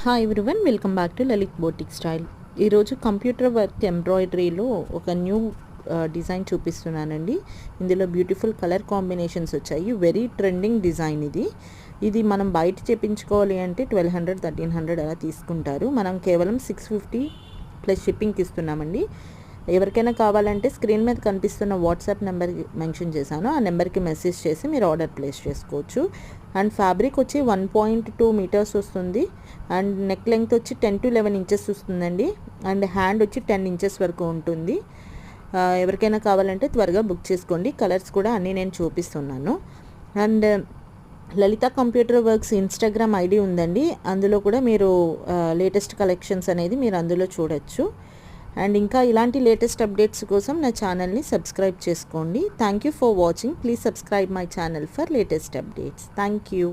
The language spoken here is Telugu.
Hi everyone, welcome back to Lalit boutique style. ఈరోజు కంప్యూటర్ వర్క్ ఎంబ్రాయిడరీలో ఒక న్యూ డిజైన్ చూపిస్తున్నానండి. ఇందులో బ్యూటిఫుల్ కలర్ కాంబినేషన్స్ వచ్చాయి. వెరీ ట్రెండింగ్ డిజైన్ ఇది మనం బయట చేపించుకోవాలి అంటే 1200 1300 అలా తీసుకుంటారు. మనం కేవలం 650 ప్లస్ షిప్పింగ్కి ఇస్తున్నామండి. ఎవరికైనా కావాలంటే స్క్రీన్ మీద కనిపిస్తున్న వాట్సాప్ నెంబర్ మెన్షన్ చేశాను. ఆ నెంబర్కి మెసేజ్ చేసి మీరు ఆర్డర్ ప్లేస్ చేసుకోవచ్చు. అండ్ ఫ్యాబ్రిక్ వచ్చి 1.2 మీటర్స్ వస్తుంది. అండ్ నెక్ లెంగ్త్ వచ్చి 10 to 11 ఇంచెస్ వస్తుందండి. అండ్ హ్యాండ్ వచ్చి 10 ఇంచెస్ వరకు ఉంటుంది. ఎవరికైనా కావాలంటే త్వరగా బుక్ చేసుకోండి. కలర్స్ కూడా అన్నీ నేను చూపిస్తున్నాను. And Lalitha computer works Instagram ID ఉందండి. అందులో కూడా మీరు లేటెస్ట్ కలెక్షన్స్ అనేది మీరు అందులో చూడొచ్చు. అండ్ ఇంకా ఇలాంటి లేటెస్ట్ అప్డేట్స్ కోసం నా ఛానల్ని సబ్స్క్రైబ్ చేసుకోండి. Thank you for watching. Please subscribe my channel for latest updates. Thank you.